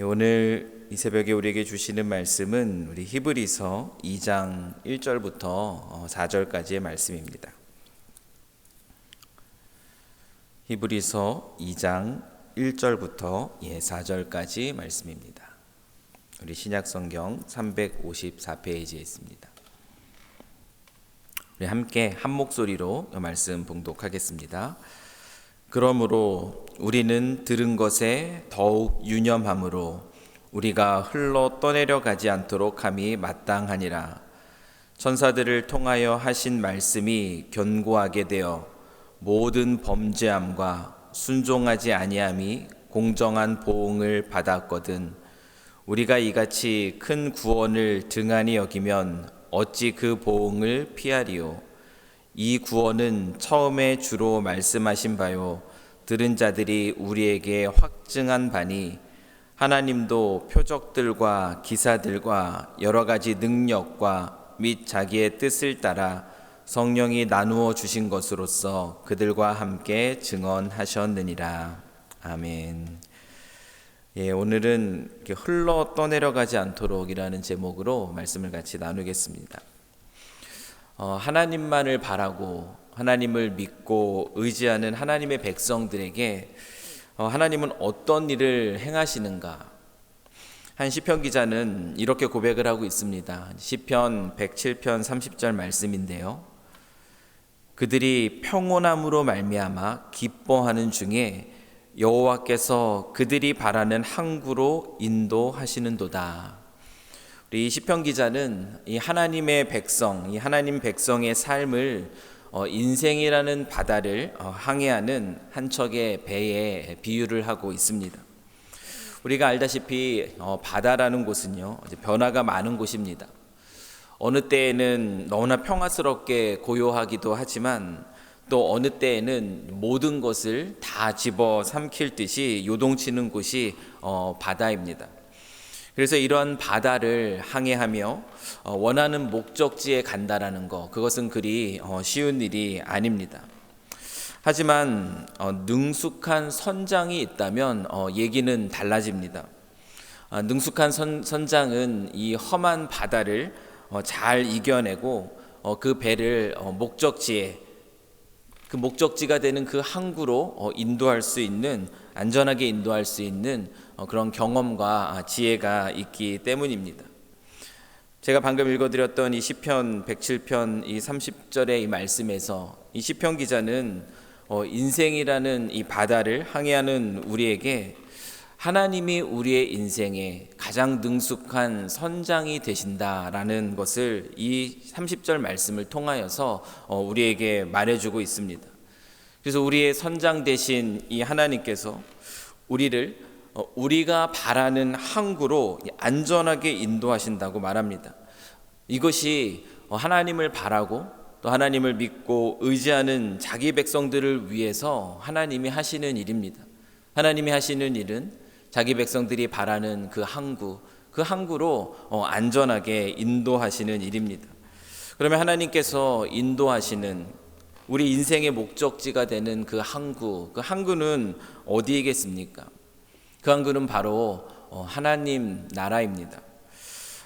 오늘 이 새벽에 우리에게 주시는 말씀은 우리 히브리서 2장 1절부터 4절까지의 말씀입니다. 히브리서 2장 1절부터 4절까지 말씀입니다. 우리 신약성경 354페이지에 있습니다. 우리 함께 한 목소리로 이 말씀 봉독하겠습니다. 그러므로 우리는 들은 것에 더욱 유념함으로 우리가 흘러 떠내려 가지 않도록 함이 마땅하니라. 천사들을 통하여 하신 말씀이 견고하게 되어 모든 범죄함과 순종하지 아니함이 공정한 보응을 받았거든 우리가 이같이 큰 구원을 등한히 여기면 어찌 그 보응을 피하리요. 이 구원은 처음에 주로 말씀하신 바요 들은 자들이 우리에게 확증한 바니 하나님도 표적들과 기사들과 여러 가지 능력과 및 자기의 뜻을 따라 성령이 나누어 주신 것으로서 그들과 함께 증언하셨느니라. 아멘. 오늘은 흘러 떠내려가지 않도록이라는 제목으로 말씀을 같이 나누겠습니다. 하나님만을 바라고 하나님을 믿고 의지하는 하나님의 백성들에게 하나님은 어떤 일을 행하시는가? 한 시편 기자는 이렇게 고백을 하고 있습니다. 시편 107편 30절 말씀인데요. 그들이 평온함으로 말미암아 기뻐하는 중에 여호와께서 그들이 바라는 항구로 인도하시는도다. 우리 시편 기자는 이 하나님의 백성, 이 하나님 백성의 삶을 인생이라는 바다를 항해하는 한 척의 배에 비유를 하고 있습니다. 우리가 알다시피 바다라는 곳은요 변화가 많은 곳입니다. 어느 때에는 너무나 평화스럽게 고요하기도 하지만 또 어느 때에는 모든 것을 다 집어 삼킬 듯이 요동치는 곳이 바다입니다. 그래서 이런 바다를 항해하며 원하는 목적지에 간다라는 것, 그것은 그리 쉬운 일이 아닙니다. 하지만 능숙한 선장이 있다면 얘기는 달라집니다. 능숙한 선장은 이 험한 바다를 잘 이겨내고 그 배를 그 목적지가 되는 그 항구로 인도할 수 있는, 안전하게 인도할 수 있는 그런 경험과 지혜가 있기 때문입니다. 제가 방금 읽어드렸던 이 시편 107편 이 30절의 이 말씀에서 이 시편 기자는 인생이라는 이 바다를 항해하는 우리에게 하나님이 우리의 인생에 가장 능숙한 선장이 되신다라는 것을 이 30절 말씀을 통하여서 우리에게 말해주고 있습니다. 그래서 우리의 선장 되신 이 하나님께서 우리를 우리가 바라는 항구로 안전하게 인도하신다고 말합니다. 이것이 하나님을 바라고 또 하나님을 믿고 의지하는 자기 백성들을 위해서 하나님이 하시는 일입니다. 하나님이 하시는 일은 자기 백성들이 바라는 그 항구로 안전하게 인도하시는 일입니다. 그러면 하나님께서 인도하시는 우리 인생의 목적지가 되는 그 항구는 어디이겠습니까? 그 항구는 바로 하나님 나라입니다.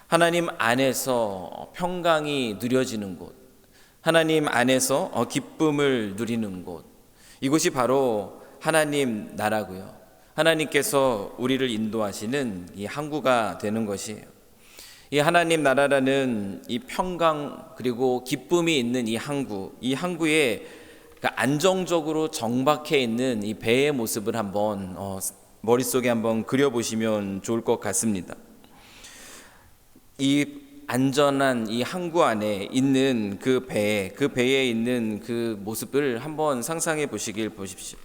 하나님 안에서 평강이 누려지는 곳, 하나님 안에서 기쁨을 누리는 곳, 이곳이 바로 하나님 나라고요. 하나님께서 우리를 인도하시는 이 항구가 되는 것이에요. 이 하나님 나라라는 이 평강 그리고 기쁨이 있는 이 항구에 안정적으로 정박해 있는 이 배의 모습을 한번 머릿속에 한번 그려보시면 좋을 것 같습니다. 이 안전한 이 항구 안에 있는 그 배에 있는 그 모습을 한번 상상해 보십시오.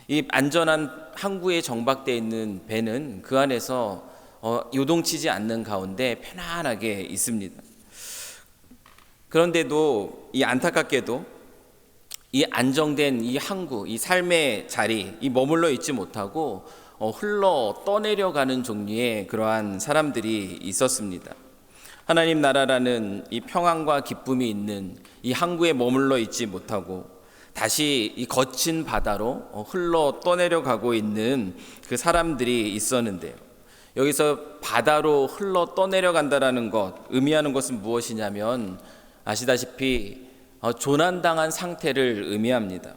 이 안전한 항구에 정박되어 있는 배는 그 안에서 요동치지 않는 가운데 편안하게 있습니다. 그런데도 안타깝게도 이 안정된 이 항구, 이 삶의 자리, 이 머물러 있지 못하고 흘러 떠내려가는 종류의 그러한 사람들이 있었습니다. 하나님 나라라는 이 평안과 기쁨이 있는 이 항구에 머물러 있지 못하고 다시 이 거친 바다로 흘러 떠내려가고 있는 그 사람들이 있었는데요. 여기서 바다로 흘러 떠내려간다라는 것, 의미하는 것은 무엇이냐면 아시다시피 조난당한 상태를 의미합니다.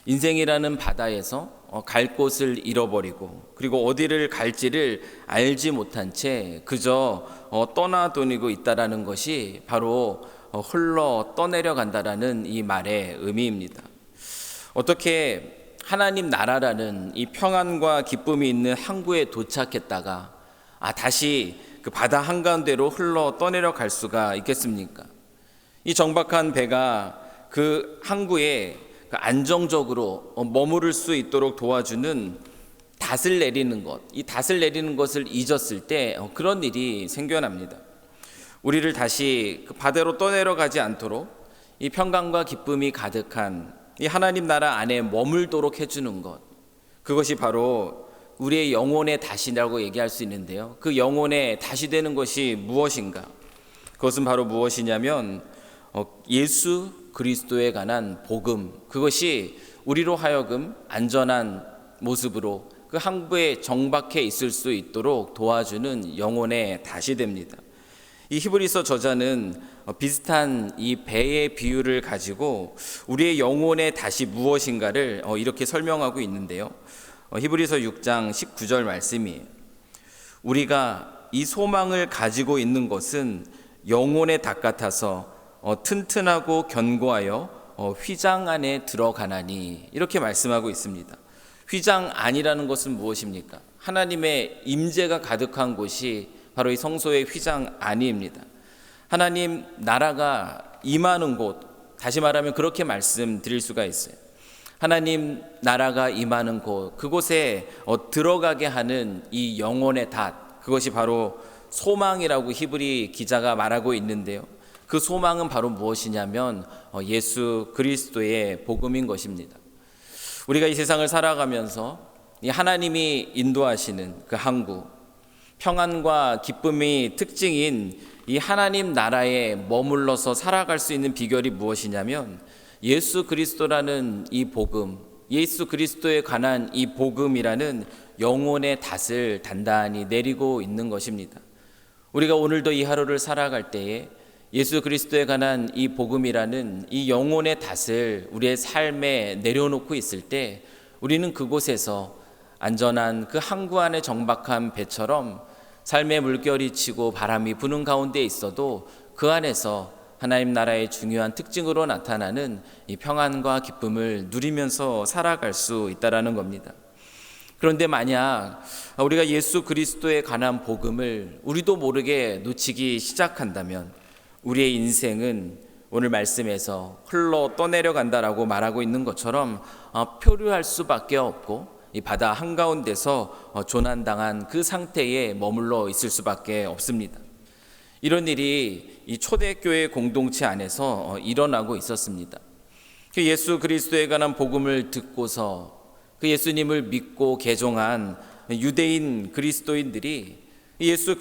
인생이라는 바다에서 갈 곳을 잃어버리고 그리고 어디를 갈지를 알지 못한 채 그저 떠나다니고 있다라는 것이 바로 흘러 떠내려간다라는 이 말의 의미입니다. 어떻게 하나님 나라라는 이 평안과 기쁨이 있는 항구에 도착했다가 다시 그 바다 한가운데로 흘러 떠내려갈 수가 있겠습니까? 이 정박한 배가 그 항구에 안정적으로 머무를 수 있도록 도와주는 닷을 내리는 것, 이 닷을 내리는 것을 잊었을 때 그런 일이 생겨납니다. 우리를 다시 그 바다로 떠내려가지 않도록 이 평강과 기쁨이 가득한 이 하나님 나라 안에 머물도록 해주는 것, 그것이 바로 우리의 영혼의 닷이라고 얘기할 수 있는데요. 그 영혼의 닷이 되는 것이 무엇인가? 그것은 바로 무엇이냐면 예수 그리스도에 관한 복음, 그것이 우리로 하여금 안전한 모습으로 그 항구에 정박해 있을 수 있도록 도와주는 영혼의 닷이 됩니다. 이 히브리서 저자는 비슷한 이 배의 비유를 가지고 우리의 영혼의 닷이 무엇인가를 이렇게 설명하고 있는데요. 히브리서 6장 19절 말씀이에요. 우리가 이 소망을 가지고 있는 것은 영혼의 닷 같아서 튼튼하고 견고하여 휘장 안에 들어가나니, 이렇게 말씀하고 있습니다. 휘장 안이라는 것은 무엇입니까? 하나님의 임재가 가득한 곳이 바로 이 성소의 휘장 안입니다. 하나님 나라가 임하는 곳, 다시 말하면 그렇게 말씀드릴 수가 있어요. 하나님 나라가 임하는 곳, 그곳에 들어가게 하는 이 영혼의 닷, 그것이 바로 소망이라고 히브리 기자가 말하고 있는데요. 그 소망은 바로 무엇이냐면 예수 그리스도의 복음인 것입니다. 우리가 이 세상을 살아가면서 이 하나님이 인도하시는 그 항구, 평안과 기쁨이 특징인 이 하나님 나라에 머물러서 살아갈 수 있는 비결이 무엇이냐면 예수 그리스도라는 이 복음, 예수 그리스도에 관한 이 복음이라는 영혼의 닷을 단단히 내리고 있는 것입니다. 우리가 오늘도 이 하루를 살아갈 때에 예수 그리스도에 관한 이 복음이라는 이 영혼의 닷을 우리의 삶에 내려놓고 있을 때 우리는 그곳에서 안전한 그 항구 안에 정박한 배처럼 삶의 물결이 치고 바람이 부는 가운데 있어도 그 안에서 하나님 나라의 중요한 특징으로 나타나는 이 평안과 기쁨을 누리면서 살아갈 수 있다라는 겁니다. 그런데 만약 우리가 예수 그리스도에 관한 복음을 우리도 모르게 놓치기 시작한다면 우리의 인생은 오늘 말씀에서 흘러 떠내려간다라고 말하고 있는 것처럼 표류할 수밖에 없고 이 바다 한가운데서 조난당한 그 상태에 머물러 있을 수밖에 없습니다. 이런 일이 이 초대교회 공동체 안에서 일어나고 있었습니다. 그 예수 그리스도에 관한 복음을 듣고서 그 예수님을 믿고 개종한 유대인 그리스도인들이 예수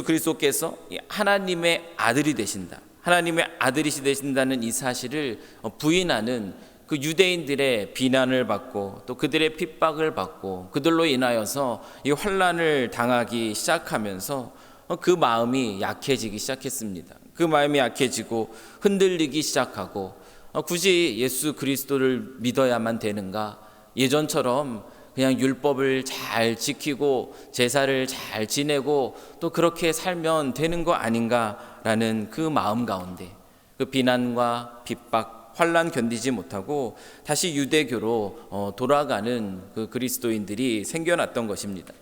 그리스도께서 하나님의 아들이 되신다, 하나님의 아들이시 되신다는 이 사실을 부인하는 그 유대인들의 비난을 받고 또 그들의 핍박을 받고 그들로 인하여서 이 환난을 당하기 시작하면서 그 마음이 약해지기 시작했습니다. 그 마음이 약해지고 흔들리기 시작하고 굳이 예수 그리스도를 믿어야만 되는가? 예전처럼 그냥 율법을 잘 지키고 제사를 잘 지내고 또 그렇게 살면 되는 거 아닌가라는 그 마음 가운데 그 비난과 핍박, 환난 견디지 못하고 다시 유대교로 돌아가는 그 그리스도인들이 생겨났던 것입니다.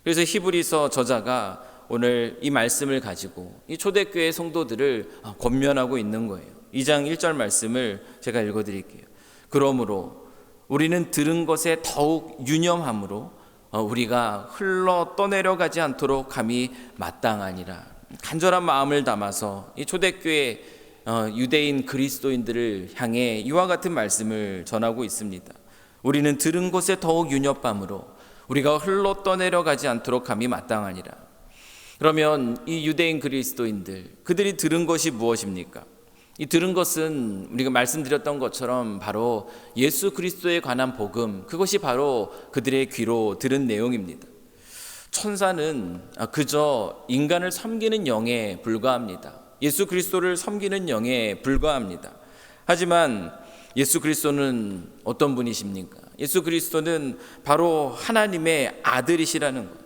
그래서 히브리서 저자가 오늘 이 말씀을 가지고 이 초대교회 성도들을 권면하고 있는 거예요. 2장 1절 말씀을 제가 읽어드릴게요. 그러므로 우리는 들은 것에 더욱 유념함으로 우리가 흘러 떠내려가지 않도록 함이 마땅하니라. 간절한 마음을 담아서 이 초대교회 유대인 그리스도인들을 향해 이와 같은 말씀을 전하고 있습니다. 우리는 들은 것에 더욱 유념함으로 우리가 흘러 떠내려가지 않도록 함이 마땅하니라. 그러면 이 유대인 그리스도인들, 그들이 들은 것이 무엇입니까? 이 들은 것은 우리가 말씀드렸던 것처럼 바로 예수 그리스도에 관한 복음, 그것이 바로 그들의 귀로 들은 내용입니다. 천사는 그저 인간을 섬기는 영에 불과합니다. 예수 그리스도를 섬기는 영에 불과합니다. 하지만 예수 그리스도는 어떤 분이십니까? 예수 그리스도는 바로 하나님의 아들이시라는 것.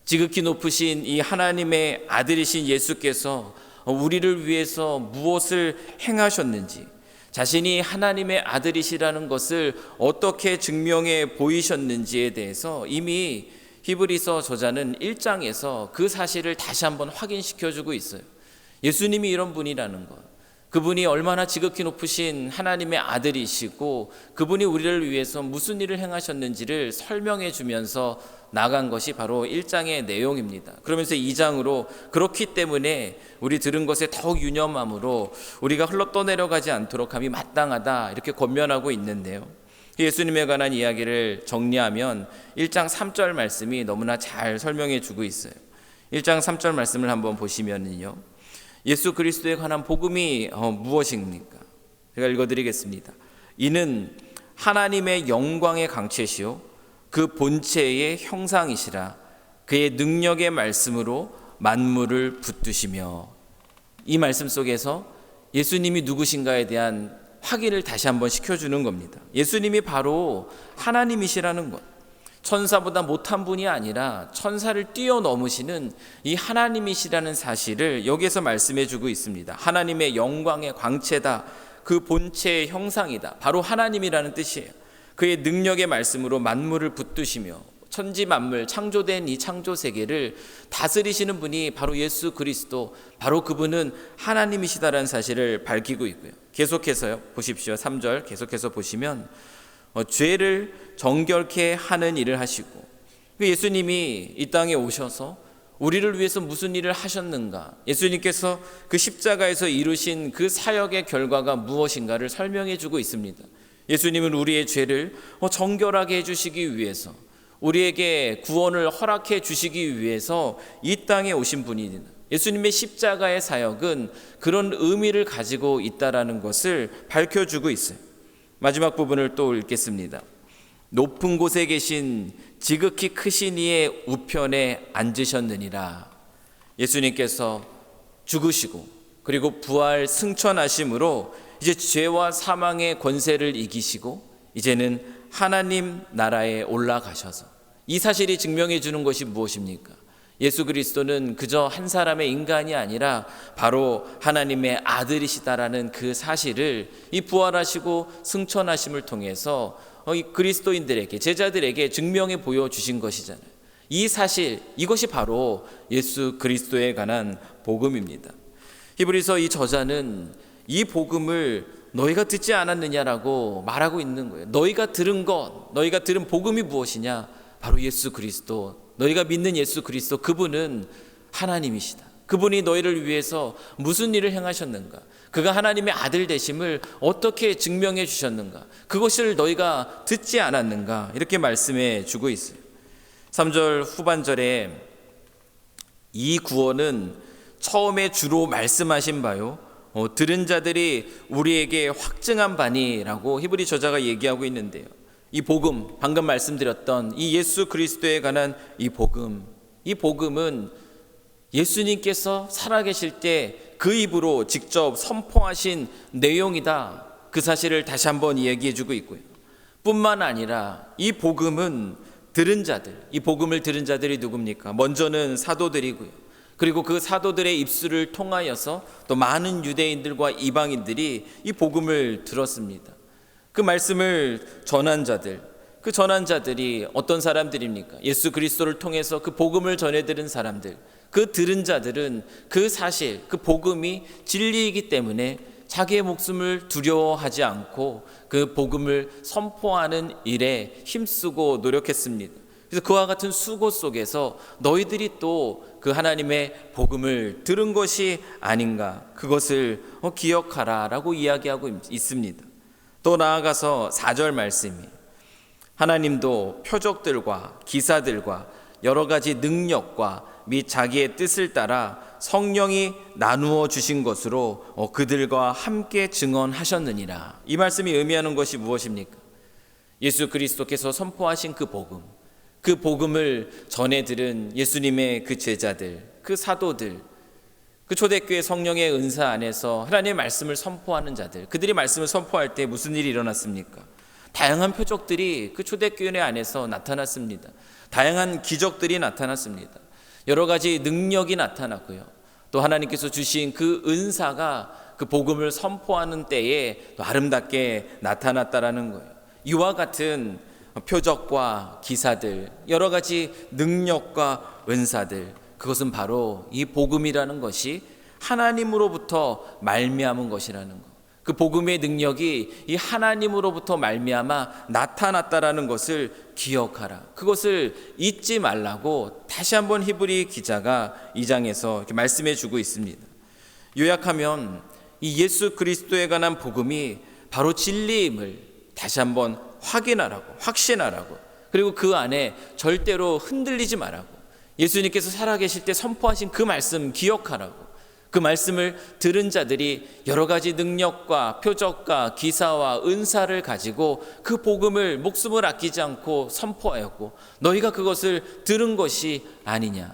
지극히 높으신 이 하나님의 아들이신 예수께서 우리를 위해서 무엇을 행하셨는지, 자신이 하나님의 아들이시라는 것을 어떻게 증명해 보이셨는지에 대해서 이미 히브리서 저자는 1장에서 그 사실을 다시 한번 확인시켜주고 있어요. 예수님이 이런 분이라는 것, 그분이 얼마나 지극히 높으신 하나님의 아들이시고 그분이 우리를 위해서 무슨 일을 행하셨는지를 설명해 주면서 나간 것이 바로 1장의 내용입니다. 그러면서 2장으로 그렇기 때문에 우리 들은 것에 더욱 유념함으로 우리가 흘러 떠내려가지 않도록 함이 마땅하다, 이렇게 권면하고 있는데요. 예수님에 관한 이야기를 정리하면 1장 3절 말씀이 너무나 잘 설명해 주고 있어요. 1장 3절 말씀을 한번 보시면요, 예수 그리스도에 관한 복음이 무엇입니까? 제가 읽어드리겠습니다. 이는 하나님의 영광의 강체시요 그 본체의 형상이시라. 그의 능력의 말씀으로 만물을 붙드시며. 이 말씀 속에서 예수님이 누구신가에 대한 확인을 다시 한번 시켜주는 겁니다. 예수님이 바로 하나님이시라는 것, 천사보다 못한 분이 아니라 천사를 뛰어넘으시는 이 하나님이시라는 사실을 여기에서 말씀해 주고 있습니다. 하나님의 영광의 광채다, 그 본체의 형상이다, 바로 하나님이라는 뜻이에요. 그의 능력의 말씀으로 만물을 붙드시며, 천지 만물 창조된 이 창조 세계를 다스리시는 분이 바로 예수 그리스도, 바로 그분은 하나님이시다라는 사실을 밝히고 있고요. 계속해서요, 보십시오. 3절 계속해서 보시면 죄를 정결케 하는 일을 하시고, 예수님이 이 땅에 오셔서 우리를 위해서 무슨 일을 하셨는가, 예수님께서 그 십자가에서 이루신 그 사역의 결과가 무엇인가를 설명해 주고 있습니다. 예수님은 우리의 죄를 정결하게 해주시기 위해서, 우리에게 구원을 허락해 주시기 위해서 이 땅에 오신 분입니다. 예수님의 십자가의 사역은 그런 의미를 가지고 있다라는 것을 밝혀주고 있어요. 마지막 부분을 또 읽겠습니다. 높은 곳에 계신 지극히 크신 이의 우편에 앉으셨느니라. 예수님께서 죽으시고 그리고 부활 승천하심으로 이제 죄와 사망의 권세를 이기시고 이제는 하나님 나라에 올라가셔서, 이 사실이 증명해 주는 것이 무엇입니까? 예수 그리스도는 그저 한 사람의 인간이 아니라 바로 하나님의 아들이시다라는 그 사실을 이 부활하시고 승천하심을 통해서 이 그리스도인들에게, 제자들에게 증명해 보여주신 것이잖아요. 이 사실, 이것이 바로 예수 그리스도에 관한 복음입니다. 히브리서 이 저자는 이 복음을 너희가 듣지 않았느냐라고 말하고 있는 거예요. 너희가 들은 것, 너희가 들은 복음이 무엇이냐? 바로 예수 그리스도, 너희가 믿는 예수 그리스도, 그분은 하나님이시다. 그분이 너희를 위해서 무슨 일을 행하셨는가, 그가 하나님의 아들 되심을 어떻게 증명해 주셨는가, 그것을 너희가 듣지 않았는가, 이렇게 말씀해 주고 있어요. 3절 후반절에 이 구원은 처음에 주로 말씀하신 바요, 들은 자들이 우리에게 확증한 바니라고 히브리 저자가 얘기하고 있는데요. 이 복음, 방금 말씀드렸던 이 예수 그리스도에 관한 이 복음은 예수님께서 살아계실 때 그 입으로 직접 선포하신 내용이다, 그 사실을 다시 한번 얘기해 주고 있고요. 뿐만 아니라 이 복음은 들은 자들, 이 복음을 들은 자들이 누굽니까? 먼저는 사도들이고요. 그리고 그 사도들의 입술을 통하여서 또 많은 유대인들과 이방인들이 이 복음을 들었습니다. 그 말씀을 전한 자들, 그 전한 자들이 어떤 사람들입니까? 예수 그리스도를 통해서 그 복음을 전해들은 사람들, 그 들은 자들은 그 사실, 그 복음이 진리이기 때문에 자기의 목숨을 두려워하지 않고 그 복음을 선포하는 일에 힘쓰고 노력했습니다. 그래서 그와 같은 수고 속에서 너희들이 또 그 하나님의 복음을 들은 것이 아닌가, 그것을 기억하라 라고 이야기하고 있습니다. 또 나아가서 4절 말씀이, 하나님도 표적들과 기사들과 여러 가지 능력과 및 자기의 뜻을 따라 성령이 나누어 주신 것으로 그들과 함께 증언하셨느니라. 이 말씀이 의미하는 것이 무엇입니까? 예수 그리스도께서 선포하신 그 복음을 전해 들은 예수님의 그 제자들, 그 사도들, 그 초대교회 성령의 은사 안에서 하나님의 말씀을 선포하는 자들, 그들이 말씀을 선포할 때 무슨 일이 일어났습니까? 다양한 표적들이 그 초대교회 안에서 나타났습니다. 다양한 기적들이 나타났습니다. 여러 가지 능력이 나타났고요. 또 하나님께서 주신 그 은사가 그 복음을 선포하는 때에 또 아름답게 나타났다라는 거예요. 이와 같은 표적과 기사들, 여러 가지 능력과 은사들, 그것은 바로 이 복음이라는 것이 하나님으로부터 말미암은 것이라는 것. 그 복음의 능력이 이 하나님으로부터 말미암아 나타났다라는 것을 기억하라. 그것을 잊지 말라고 다시 한번 히브리 기자가 2장에서 이렇게 말씀해 주고 있습니다. 요약하면 이 예수 그리스도에 관한 복음이 바로 진리임을 다시 한번 확신하라고, 그리고 그 안에 절대로 흔들리지 말라고, 예수님께서 살아계실 때 선포하신 그 말씀 기억하라고, 그 말씀을 들은 자들이 여러 가지 능력과 표적과 기사와 은사를 가지고 그 복음을 목숨을 아끼지 않고 선포하였고 너희가 그것을 들은 것이 아니냐.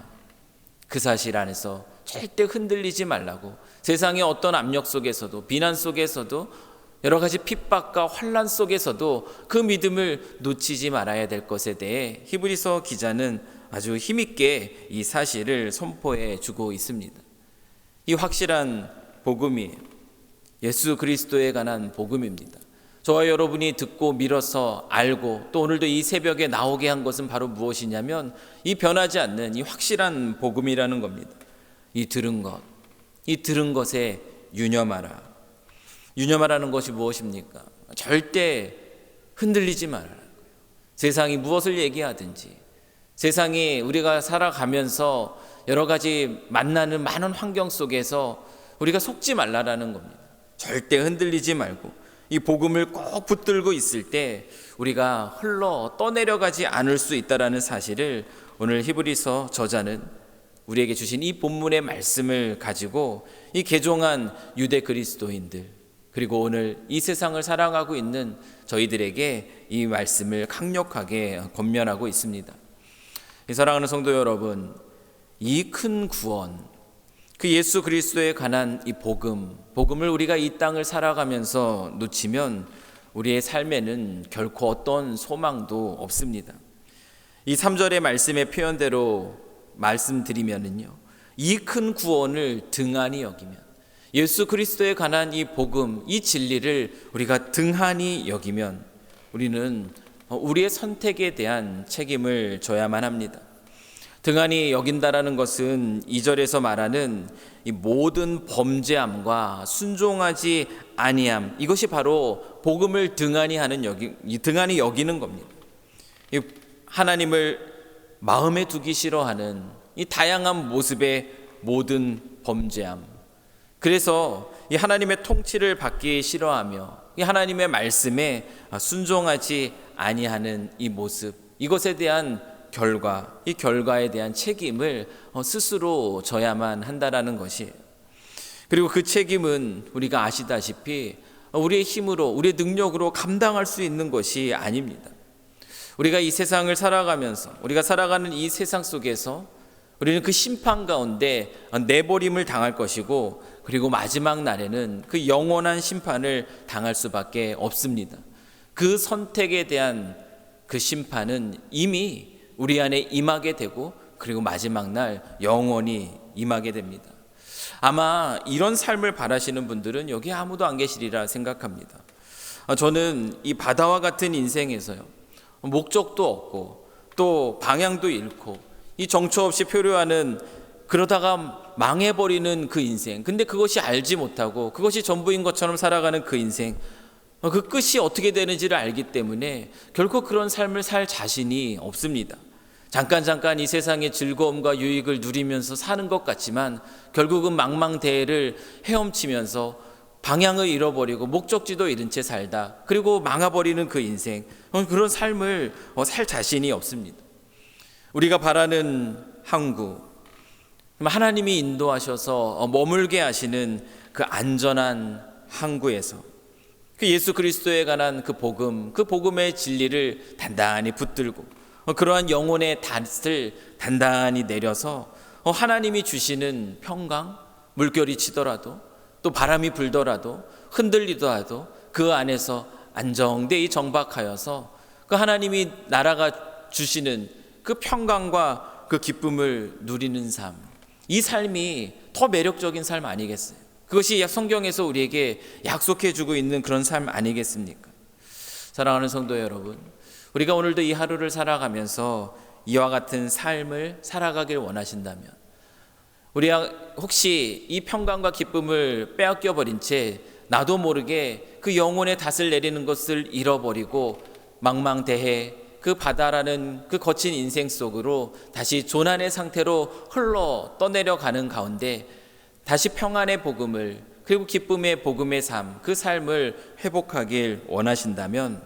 그 사실 안에서 절대 흔들리지 말라고, 세상의 어떤 압력 속에서도, 비난 속에서도, 여러 가지 핍박과 환난 속에서도 그 믿음을 놓치지 말아야 될 것에 대해 히브리서 기자는 아주 힘있게 이 사실을 선포해 주고 있습니다. 이 확실한 복음이 예수 그리스도에 관한 복음입니다. 저와 여러분이 듣고 밀어서 알고 또 오늘도 이 새벽에 나오게 한 것은 바로 무엇이냐면 이 변하지 않는 이 확실한 복음이라는 겁니다. 이 들은 것에 유념하라. 유념하라는 것이 무엇입니까? 절대 흔들리지 말아라. 세상이 무엇을 얘기하든지, 세상이 우리가 살아가면서 여러 가지 만나는 많은 환경 속에서 우리가 속지 말라라는 겁니다. 절대 흔들리지 말고 이 복음을 꼭 붙들고 있을 때 우리가 흘러 떠내려가지 않을 수 있다라는 사실을 오늘 히브리서 저자는 우리에게 주신 이 본문의 말씀을 가지고 이 개종한 유대 그리스도인들, 그리고 오늘 이 세상을 살아가고 있는 저희들에게 이 말씀을 강력하게 권면하고 있습니다. 사랑하는 성도 여러분, 이 큰 구원, 그 예수 그리스도에 관한 이 복음을 우리가 이 땅을 살아가면서 놓치면 우리의 삶에는 결코 어떤 소망도 없습니다. 이 3절의 말씀의 표현대로 말씀드리면은요, 이 큰 구원을 등한히 여기면, 예수 그리스도에 관한 이 복음, 이 진리를 우리가 등한히 여기면 우리는 우리의 선택에 대한 책임을 져야만 합니다. 등한히 여긴다라는 것은 2절에서 말하는 이 모든 범죄함과 순종하지 아니함, 이것이 바로 복음을 등한히 여기는 겁니다. 하나님을 마음에 두기 싫어하는 이 다양한 모습의 모든 범죄함, 그래서 이 하나님의 통치를 받기 싫어하며 이 하나님의 말씀에 순종하지 아니하는 이 모습, 이것에 대한 이 결과에 대한 책임을 스스로 져야만 한다라는 것이에요. 그리고 그 책임은 우리가 아시다시피 우리의 힘으로, 우리의 능력으로 감당할 수 있는 것이 아닙니다. 우리가 이 세상을 살아가면서, 우리가 살아가는 이 세상 속에서 우리는 그 심판 가운데 내버림을 당할 것이고, 그리고 마지막 날에는 그 영원한 심판을 당할 수밖에 없습니다. 그 선택에 대한 그 심판은 이미 우리 안에 임하게 되고, 그리고 마지막 날 영원히 임하게 됩니다. 아마 이런 삶을 바라시는 분들은 여기 아무도 안 계시리라 생각합니다. 저는 이 바다와 같은 인생에서요, 목적도 없고 또 방향도 잃고 이 정처 없이 표류하는, 그러다가 망해버리는 그 인생, 근데 그것이 알지 못하고 그것이 전부인 것처럼 살아가는 그 인생, 그 끝이 어떻게 되는지를 알기 때문에 결코 그런 삶을 살 자신이 없습니다. 잠깐 이 세상의 즐거움과 유익을 누리면서 사는 것 같지만 결국은 망망대해를 헤엄치면서 방향을 잃어버리고 목적지도 잃은 채 살다, 그리고 망해버리는 그 인생, 그런 삶을 살 자신이 없습니다. 우리가 바라는 항구, 하나님이 인도하셔서 머물게 하시는 그 안전한 항구에서 그 예수 그리스도에 관한 그 복음의 진리를 단단히 붙들고 그러한 영혼의 닷을 단단히 내려서 하나님이 주시는 평강, 물결이 치더라도 또 바람이 불더라도 흔들리더라도 그 안에서 안정되이 정박하여서 그 하나님이 나라가 주시는 그 평강과 그 기쁨을 누리는 삶, 이 삶이 더 매력적인 삶 아니겠어요? 그것이 성경에서 우리에게 약속해 주고 있는 그런 삶 아니겠습니까? 사랑하는 성도 여러분, 우리가 오늘도 이 하루를 살아가면서 이와 같은 삶을 살아가길 원하신다면, 우리가 혹시 이 평강과 기쁨을 빼앗겨 버린 채 나도 모르게 그 영혼의 닷을 내리는 것을 잃어버리고 망망대해 그 바다라는 그 거친 인생 속으로 다시 조난의 상태로 흘러 떠내려가는 가운데 다시 평안의 복음을, 그리고 기쁨의 복음의 삶, 그 삶을 회복하길 원하신다면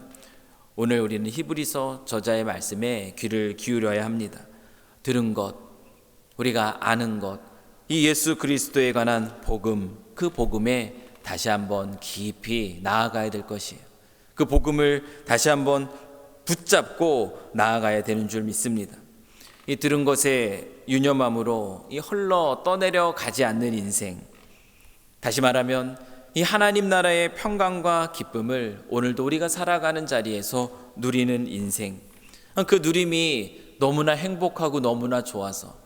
오늘 우리는 히브리서 저자의 말씀에 귀를 기울여야 합니다. 들은 것, 우리가 아는 것, 이 예수 그리스도에 관한 복음, 그 복음에 다시 한번 깊이 나아가야 될 것이에요. 그 복음을 다시 한번 붙잡고 나아가야 되는 줄 믿습니다. 이 들은 것에 유념함으로 이 흘러 떠내려 가지 않는 인생, 다시 말하면 이 하나님 나라의 평강과 기쁨을 오늘도 우리가 살아가는 자리에서 누리는 인생, 그 누림이 너무나 행복하고 너무나 좋아서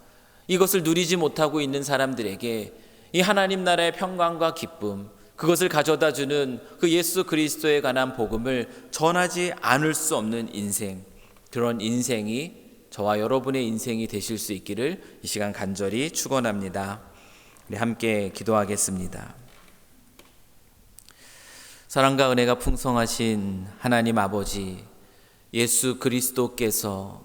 이것을 누리지 못하고 있는 사람들에게 이 하나님 나라의 평강과 기쁨, 그것을 가져다 주는 그 예수 그리스도에 관한 복음을 전하지 않을 수 없는 인생, 그런 인생이 저와 여러분의 인생이 되실 수 있기를 이 시간 간절히 축원합니다. 우리 함께 기도하겠습니다. 사랑과 은혜가 풍성하신 하나님 아버지, 예수 그리스도께서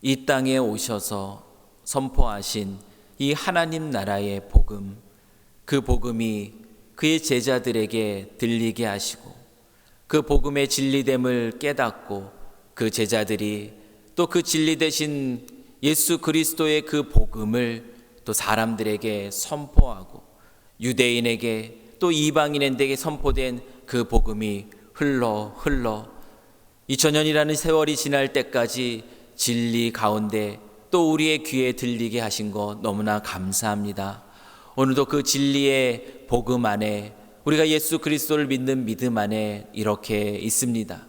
이 땅에 오셔서 선포하신 이 하나님 나라의 복음, 그 복음이 그의 제자들에게 들리게 하시고 그 복음의 진리됨을 깨닫고 그 제자들이 또 그 진리 되신 예수 그리스도의 그 복음을 또 사람들에게 선포하고 유대인에게 또 이방인에게 선포된 그 복음이 흘러 2000년이라는 세월이 지날 때까지 진리 가운데 또 우리의 귀에 들리게 하신 것 너무나 감사합니다. 오늘도 그 진리의 복음 안에 우리가 예수 그리스도를 믿는 믿음 안에 이렇게 있습니다.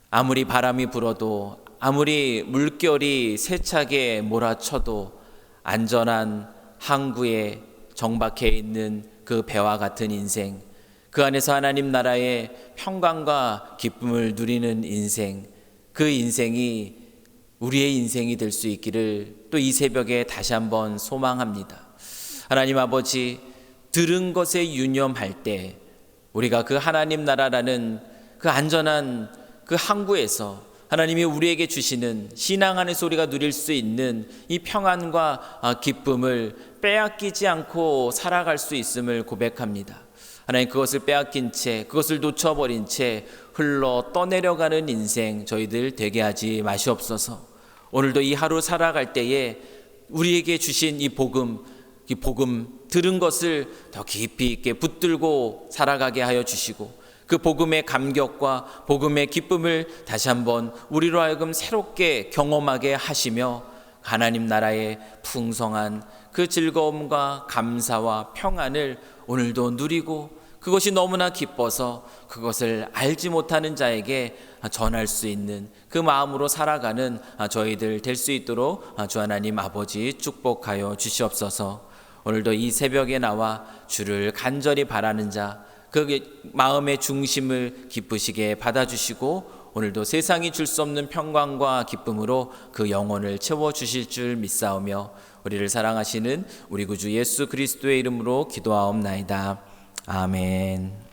아무리 바람이 불어도 아무리 물결이 세차게 몰아쳐도 안전한 항구에 정박해 있는 그 배와 같은 인생, 그 안에서 하나님 나라의 평강과 기쁨을 누리는 인생, 그 인생이 우리의 인생이 될 수 있기를 또 이 새벽에 다시 한번 소망합니다. 하나님 아버지, 들은 것에 유념할 때 우리가 그 하나님 나라라는 그 안전한 그 항구에서 하나님이 우리에게 주시는 신앙 안에서 우리가 누릴 수 있는 이 평안과 기쁨을 빼앗기지 않고 살아갈 수 있음을 고백합니다. 하나님, 그것을 빼앗긴 채, 그것을 놓쳐버린 채 흘러 떠내려가는 인생 저희들 되게 하지 마시옵소서. 오늘도 이 하루 살아갈 때에 우리에게 주신 이 복음 들은 것을 더 깊이 있게 붙들고 살아가게 하여 주시고 그 복음의 감격과 복음의 기쁨을 다시 한번 우리로 하여금 새롭게 경험하게 하시며 하나님 나라의 풍성한 그 즐거움과 감사와 평안을 오늘도 누리고 그것이 너무나 기뻐서 그것을 알지 못하는 자에게 전할 수 있는 그 마음으로 살아가는 저희들 될 수 있도록 주 하나님 아버지 축복하여 주시옵소서. 오늘도 이 새벽에 나와 주를 간절히 바라는 자, 그 마음의 중심을 기쁘시게 받아주시고 오늘도 세상이 줄 수 없는 평강과 기쁨으로 그 영혼을 채워주실 줄 믿사오며 우리를 사랑하시는 우리 구주 예수 그리스도의 이름으로 기도하옵나이다. 아멘.